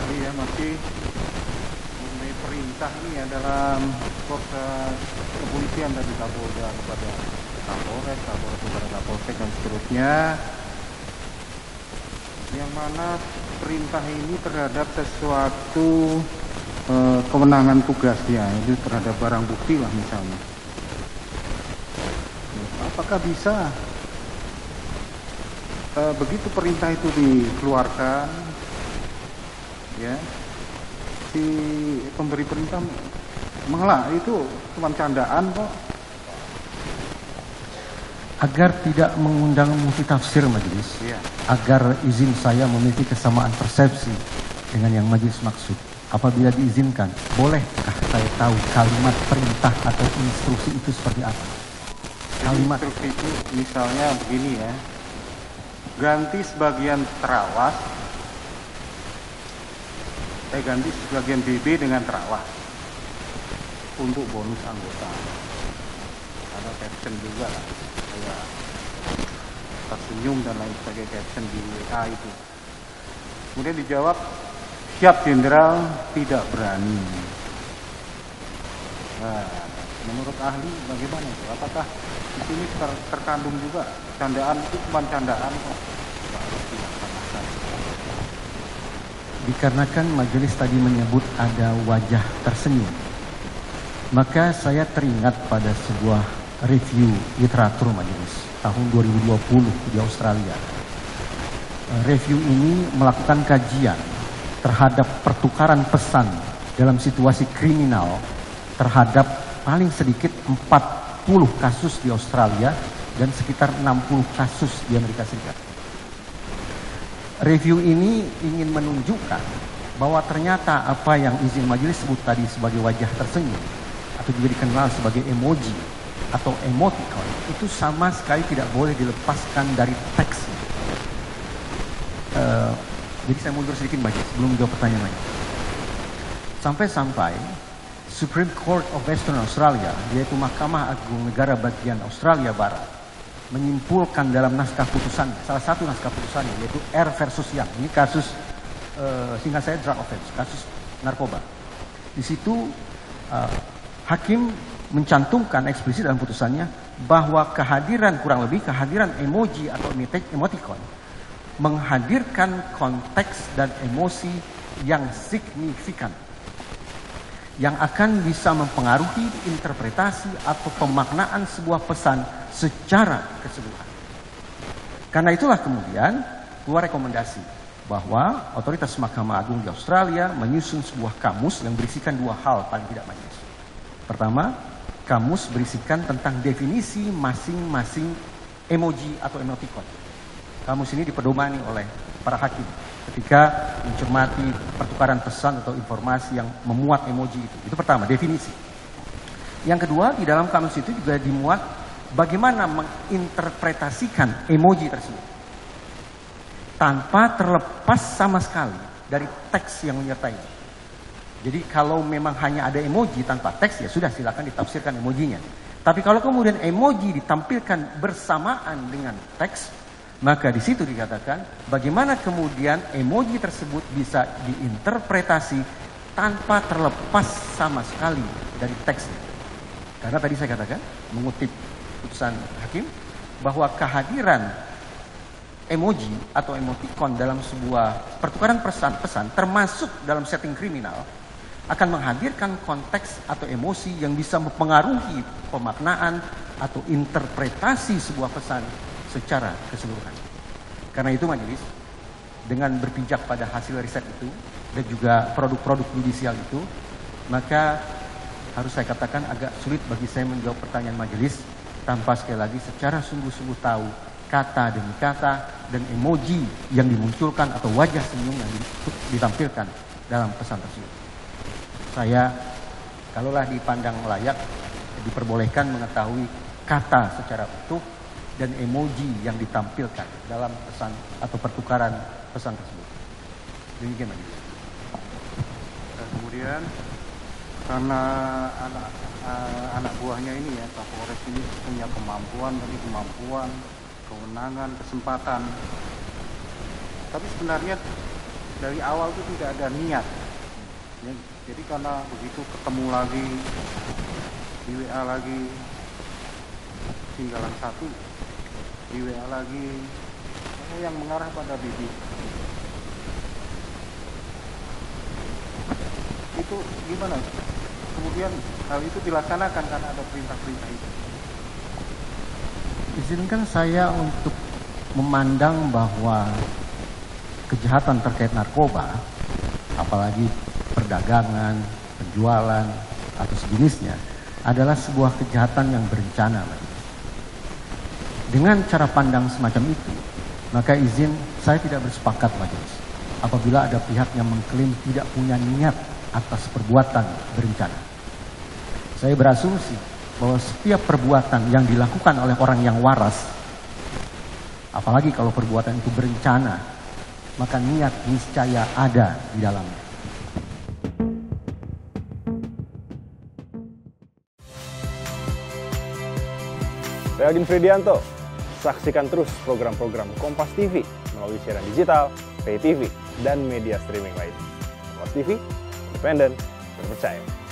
ahli ya, masih mengenai perintah ini ya dalam proses kepolisian dari Kapolda kepada Kapolres, Kapolres kepada Kapolsek dan seterusnya, yang mana perintah ini terhadap sesuatu kewenangan tugasnya, itu terhadap barang bukti lah misalnya. Apakah bisa begitu perintah itu dikeluarkan, ya, si pemberi perintah mengelak, itu cuma candaan kok. Agar tidak mengundang multitafsir majelis, Iya. agar izin saya memiliki kesamaan persepsi dengan yang majelis maksud. Apabila diizinkan, bolehkah saya tahu kalimat perintah atau instruksi itu seperti apa? Kalimat instruksi itu misalnya begini ya, ganti sebagian terawas, ganti sebagian BB dengan terawas untuk bonus anggota. Ada caption juga lah, kayak tersenyum dan lain sebagainya, caption di WA itu. Kemudian dijawab, siap jenderal, tidak berani. Nah, menurut ahli bagaimana itu? Apakah di sini terkandung juga candaan, itu cuma candaan kok? dikarenakan majelis tadi menyebut ada wajah tersenyum, maka saya teringat pada sebuah review literatur majelis tahun 2020 di Australia. Review ini melakukan kajian terhadap pertukaran pesan dalam situasi kriminal terhadap paling sedikit 40 kasus di Australia dan sekitar 60 kasus di Amerika Serikat. Review ini ingin menunjukkan bahwa ternyata apa yang izin majelis sebut tadi sebagai wajah tersenyum atau juga dikenal sebagai emoji atau emoticon itu sama sekali tidak boleh dilepaskan dari teksnya. Jadi saya mundur sedikit majelis sebelum menjawab pertanyaan lain. Sampai-sampai Supreme Court of Western Australia, yaitu Mahkamah Agung Negara Bagian Australia Barat, menyimpulkan dalam naskah putusan, salah satu naskah putusannya yaitu R versus Young. Ini kasus singkat saya drug offense, kasus narkoba. Di situ hakim mencantumkan eksplisit dalam putusannya bahwa kurang lebih kehadiran emoji atau emoticon menghadirkan konteks dan emosi yang signifikan yang akan bisa mempengaruhi interpretasi atau pemaknaan sebuah pesan secara keseluruhan. Karena itulah kemudian keluar rekomendasi bahwa otoritas Mahkamah Agung di Australia menyusun sebuah kamus yang berisikan dua hal paling tidak majelis. Pertama, kamus berisikan tentang definisi masing-masing emoji atau emoticon. Kamus ini dipedomani oleh para hakim ketika mencermati pertukaran pesan atau informasi yang memuat emoji itu. Itu pertama, definisi. Yang kedua, di dalam kamus itu juga dimuat bagaimana menginterpretasikan emoji tersebut tanpa terlepas sama sekali dari teks yang menyertainya. Jadi kalau memang hanya ada emoji tanpa teks, ya sudah silakan ditafsirkan emojinya. Tapi kalau kemudian emoji ditampilkan bersamaan dengan teks, maka di situ dikatakan bagaimana kemudian emoji tersebut bisa diinterpretasi tanpa terlepas sama sekali dari teksnya. Karena tadi saya katakan, mengutip putusan hakim, bahwa kehadiran emoji atau emoticon dalam sebuah pertukaran pesan termasuk dalam setting kriminal akan menghadirkan konteks atau emosi yang bisa mempengaruhi pemaknaan atau interpretasi sebuah pesan secara keseluruhan. Karena itu majelis, dengan berpijak pada hasil riset itu dan juga produk-produk judisial itu, maka harus saya katakan agak sulit bagi saya menjawab pertanyaan majelis tanpa sekali lagi secara sungguh-sungguh tahu kata demi kata dan emoji yang dimunculkan atau wajah senyum yang ditampilkan dalam pesan tersebut. Saya, kalaulah dipandang layak, diperbolehkan mengetahui kata secara utuh dan emoji yang ditampilkan dalam pesan atau pertukaran pesan tersebut. Demikian majelis. Dan kemudian karena anak buahnya ini ya, Kapolres ini punya kemampuan, kewenangan, kesempatan. Tapi sebenarnya dari awal itu tidak ada niat. Ya, jadi karena begitu ketemu lagi di WA lagi tinggalan satu, di WA lagi yang mengarah pada Bibi. Itu gimana? Kemudian hal itu dilaksanakan karena ada perintah-perintah itu. Izinkan saya untuk memandang bahwa kejahatan terkait narkoba, apalagi perdagangan, penjualan, atau sejenisnya, adalah sebuah kejahatan yang berencana. Dengan cara pandang semacam itu, maka izin saya tidak bersepakat majelis apabila ada pihak yang mengklaim tidak punya niat atas perbuatan berencana. Saya berasumsi bahwa setiap perbuatan yang dilakukan oleh orang yang waras, apalagi kalau perbuatan itu berencana, maka niat niscaya ada di dalamnya. Saya Agin Fridianto. Saksikan terus program-program Kompas TV melalui siaran digital, pay TV, dan media streaming lain. Kompas TV, independen, terpercaya.